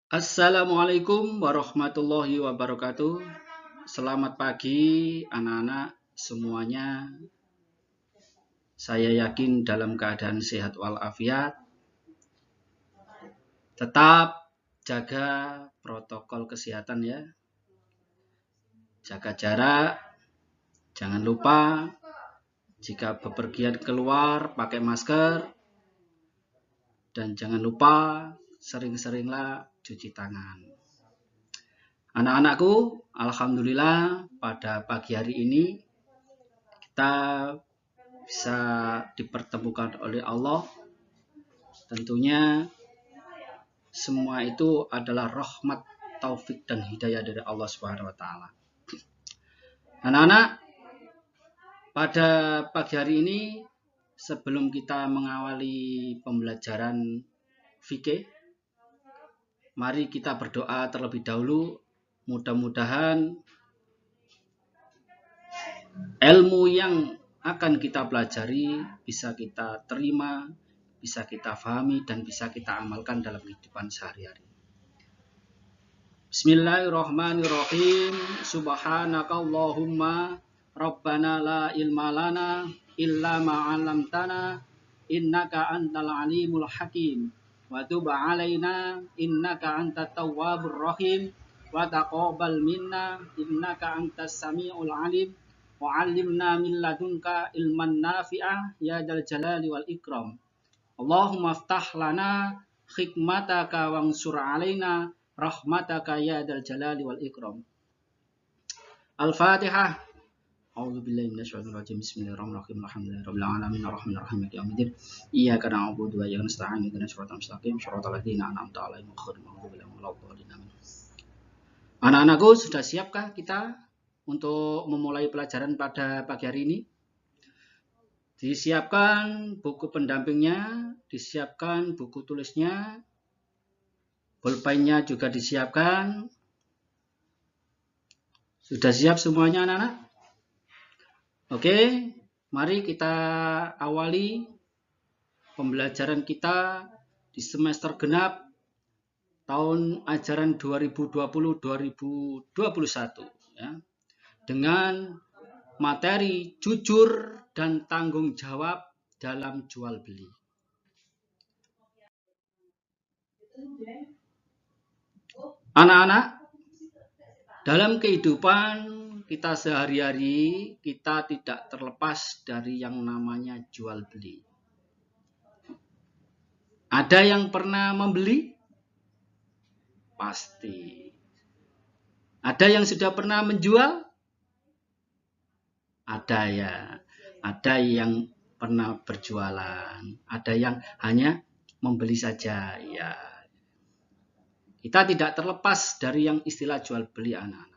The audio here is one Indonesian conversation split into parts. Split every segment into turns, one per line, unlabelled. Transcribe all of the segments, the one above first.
Assalamualaikum warahmatullahi wabarakatuh. Selamat pagi anak-anak semuanya. Saya yakin dalam keadaan sehat walafiat. Tetap jaga protokol kesehatan ya. Jaga jarak. Jangan lupa jika bepergian keluar pakai masker. Dan jangan lupa sering-seringlah cuci tangan. Anak-anakku, alhamdulillah pada pagi hari ini kita bisa dipertemukan oleh Allah. Tentunya semua itu adalah rahmat, taufik dan hidayah dari Allah Subhanahu wa taala. Anak-anak, pada pagi hari ini sebelum kita mengawali pembelajaran fikih, mari kita berdoa terlebih dahulu. Mudah-mudahan ilmu yang akan kita pelajari bisa kita terima, bisa kita fahami, dan bisa kita amalkan dalam kehidupan sehari-hari. Bismillahirrahmanirrahim. Subhanakallahumma Rabbana la ilma lana illa ma'alamtana innaka antal alimul hakim wa tub alaina innaka antat tawwabur rahim wa taqabbal minna innaka antas samiul alim wa 'allimna min ladunka ilman nafi'ah ya dzal jalali wal ikram. Allahumma aftah lana hikmataka wansur alaina rahmataka ya dzal jalali wal ikram. Al-Fatihah. A'udzubillahi minasyaitonir rajim. Bismillahirrahmanirrahim. Alhamdulillahirabbil alamin arrahmanir rahim maliki yaumiddin. Iyyaka na'budu wa iyyaka nasta'in ihdinas siratal mustaqim siratal ladzina an'amta 'alaihim ghairil maghdubi 'alaihim waladdallin. Anak-anakku, sudah siapkah kita untuk memulai pelajaran pada pagi hari ini? Disiapkan buku pendampingnya, disiapkan buku tulisnya, pulpennya juga disiapkan. Sudah siap semuanya anak-anak? Oke, mari kita awali pembelajaran kita di semester genap tahun ajaran 2020-2021 ya, dengan materi jujur dan tanggung jawab dalam jual beli. Anak-anak, dalam kehidupan kita sehari-hari, kita tidak terlepas dari yang namanya jual beli. Ada yang pernah membeli? Pasti. Ada yang sudah pernah menjual? Ada ya. Ada yang pernah berjualan. Ada yang hanya membeli saja ya. Kita tidak terlepas dari yang istilah jual beli anak-anak.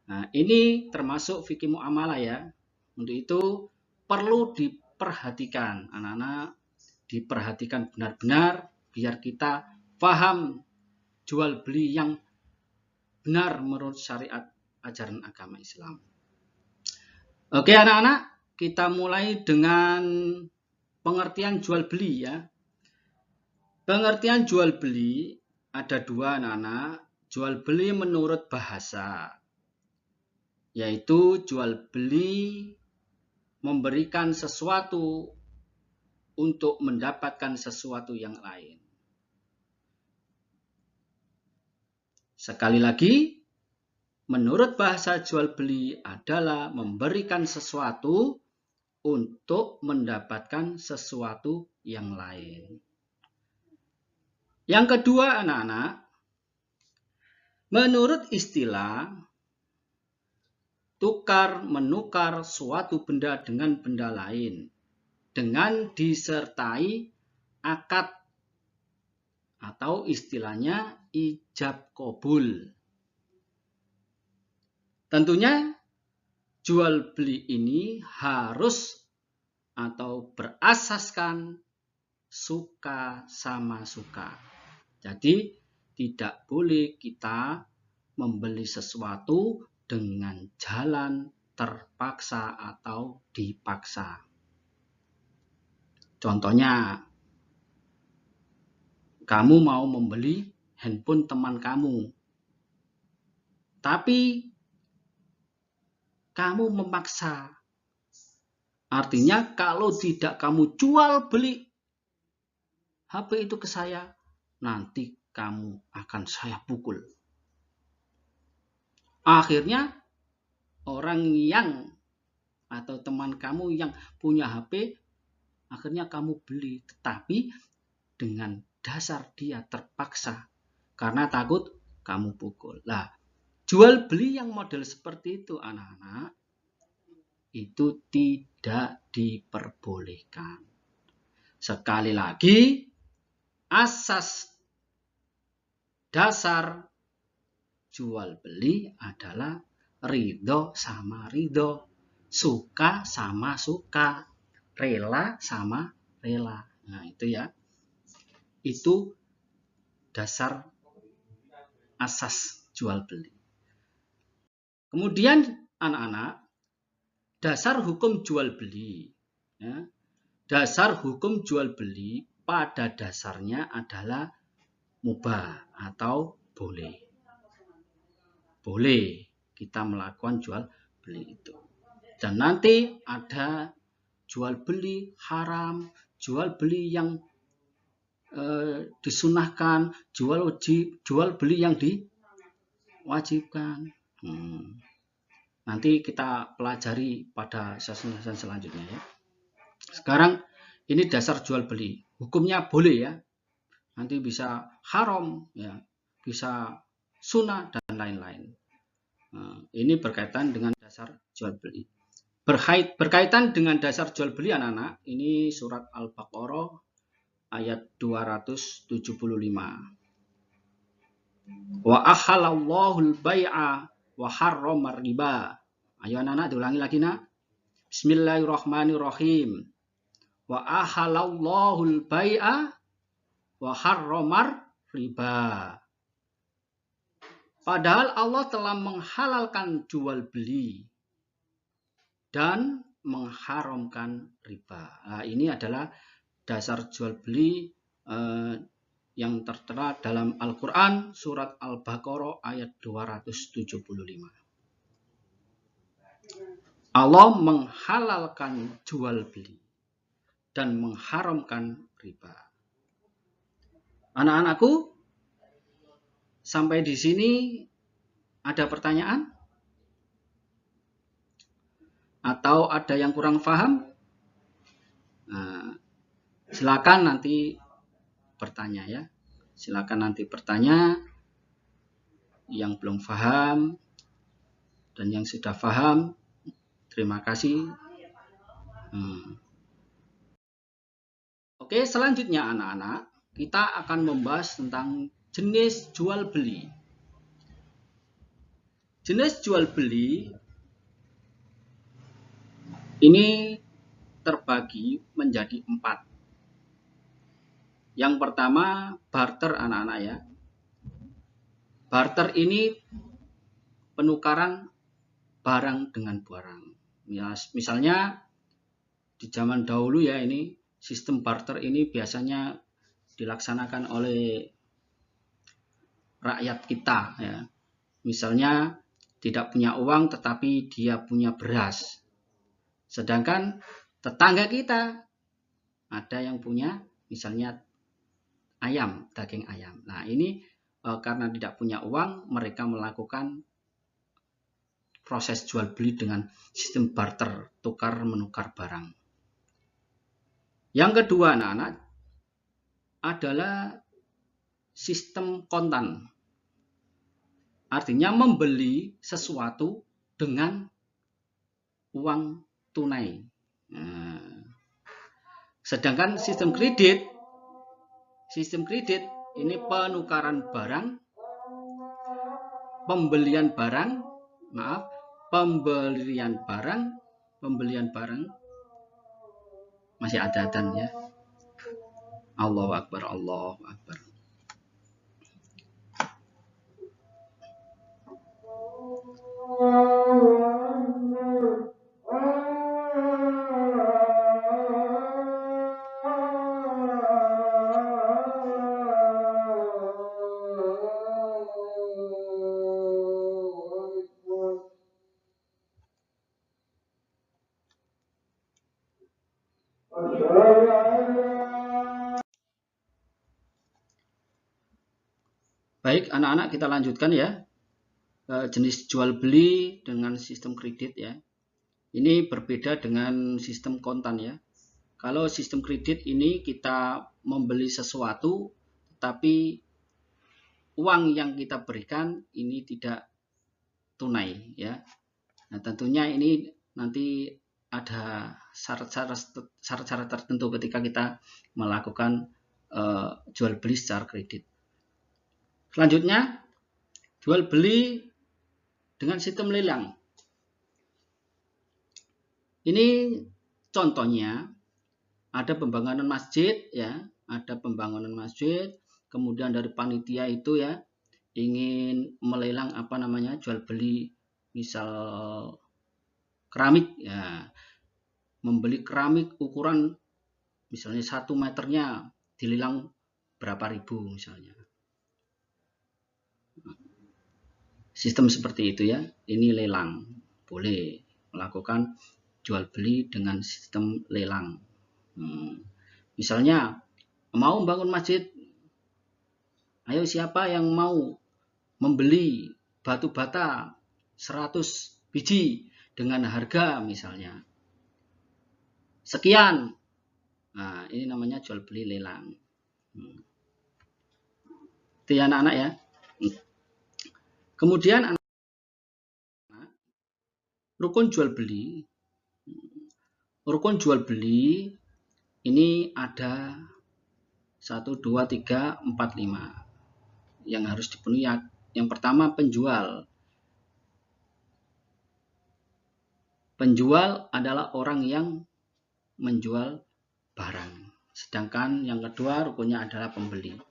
Nah, ini termasuk fikih muamalah ya. Untuk itu perlu diperhatikan anak-anak, diperhatikan benar-benar biar kita paham jual beli yang benar menurut syariat ajaran agama Islam. Oke anak-anak, kita mulai dengan pengertian jual beli ya. Pengertian jual beli ada dua anak-anak. Jual beli menurut bahasa, yaitu jual beli memberikan sesuatu untuk mendapatkan sesuatu yang lain. Sekali lagi, menurut bahasa jual beli adalah memberikan sesuatu untuk mendapatkan sesuatu yang lain. Yang kedua anak-anak, menurut istilah tukar menukar suatu benda dengan benda lain dengan disertai akad atau istilahnya ijab qabul. Tentunya jual beli ini harus atau berasaskan suka sama suka. Jadi tidak boleh kita membeli sesuatu dengan jalan terpaksa atau dipaksa. Contohnya, kamu mau membeli handphone teman kamu. Tapi kamu memaksa. Artinya kalau tidak kamu jual beli HP itu ke saya, nanti kamu akan saya pukul. Akhirnya orang yang atau teman kamu yang punya HP, akhirnya kamu beli. Tetapi dengan dasar dia terpaksa karena takut kamu pukul. Nah, jual beli yang model seperti itu anak-anak itu tidak diperbolehkan. Sekali lagi, asas dasar jual beli adalah ridho sama ridho, suka sama suka, rela sama rela. Nah, itu ya. Itu dasar asas jual beli. Kemudian anak-anak, dasar hukum jual beli. Ya. Dasar hukum jual beli pada dasarnya adalah mubah atau boleh. Boleh kita melakukan jual beli itu. Dan nanti ada jual beli haram, jual beli yang disunahkan, jual beli yang diwajibkan. Nanti kita pelajari pada sesi-sesi selanjutnya ya. Sekarang ini dasar jual beli. Hukumnya boleh ya. Nanti bisa haram ya, bisa sunnah dan lain-lain. Ini berkaitan dengan dasar jual beli. Berkaitan dengan dasar jual beli anak-anak, ini surat Al-Baqarah ayat 275. Wa ahalallahu al-bai'a wa harramar riba. Ayo anak-anak diulangi lagi nak. Bismillahirrahmanirrahim. Wa ahalallahu al-bai'a wa harramar riba. Padahal Allah telah menghalalkan jual beli dan mengharamkan riba. Nah, ini adalah dasar jual beli yang tertera dalam Al-Quran surat Al-Baqarah ayat 275. Allah menghalalkan jual beli dan mengharamkan riba. Anak-anakku, sampai di sini ada pertanyaan? Atau ada yang kurang paham? Nah, silakan nanti bertanya ya. Silakan nanti bertanya yang belum paham dan yang sudah paham. Terima kasih. Oke, selanjutnya anak-anak, kita akan membahas tentang jenis jual beli. Jenis jual beli ini terbagi menjadi 4. Yang pertama, barter anak-anak ya. Barter ini penukaran barang dengan barang. Misalnya di zaman dahulu ya, ini sistem barter ini biasanya dilaksanakan oleh rakyat kita ya. Misalnya tidak punya uang tetapi dia punya beras. Sedangkan tetangga kita ada yang punya misalnya ayam, daging ayam. Nah, ini karena tidak punya uang, mereka melakukan proses jual beli dengan sistem barter, tukar menukar barang. Yang kedua anak-anak adalah sistem kontan. Artinya membeli sesuatu dengan uang tunai. Sedangkan sistem kredit ini penukaran barang, pembelian barang masih ada adzan ya. Allahu Akbar, Allahu Akbar. Baik anak-anak, kita lanjutkan ya. Jenis jual beli dengan sistem kredit ya. Ini berbeda dengan sistem kontan ya. Kalau sistem kredit ini kita membeli sesuatu, tapi uang yang kita berikan ini tidak tunai ya. Nah, tentunya ini nanti ada syarat-syarat tertentu ketika kita melakukan jual beli secara kredit. Selanjutnya, jual beli dengan sistem lelang. Ini contohnya ada pembangunan masjid ya, ada pembangunan masjid, kemudian dari panitia itu ya ingin melelang jual beli misal keramik ya, membeli keramik ukuran misalnya 1 meternya dilelang berapa ribu misalnya. Sistem seperti itu ya, ini lelang, boleh melakukan jual beli dengan sistem lelang. Misalnya mau bangun masjid, ayo siapa yang mau membeli batu bata 100 biji dengan harga misalnya sekian. Nah, ini namanya jual beli lelang. Itu ya anak-anak ya. Kemudian rukun jual beli. Rukun jual beli ini ada 1, 2, 3, 4, 5 yang harus dipenuhi. Yang pertama penjual. Penjual adalah orang yang menjual barang. Sedangkan yang kedua rukunnya adalah pembeli.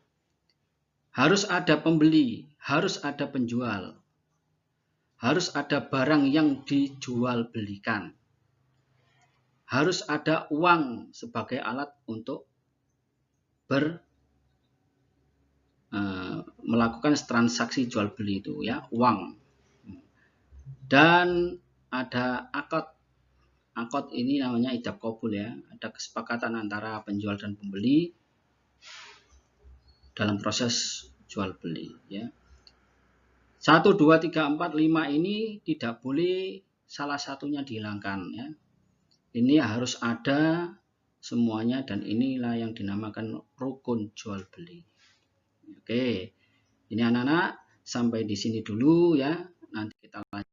Harus ada pembeli, harus ada penjual. Harus ada barang yang dijual belikan. Harus ada uang sebagai alat untuk melakukan transaksi jual beli itu ya, uang. Dan ada akad. Akad ini namanya ijab qabul ya, ada kesepakatan antara penjual dan pembeli dalam proses jual beli ya. 1, 2, 3, 4, 5 ini tidak boleh salah satunya dihilangkan ya. Ini harus ada semuanya dan inilah yang dinamakan rukun jual beli. Oke. Ini anak-anak sampai di sini dulu ya. Nanti kita lanjut.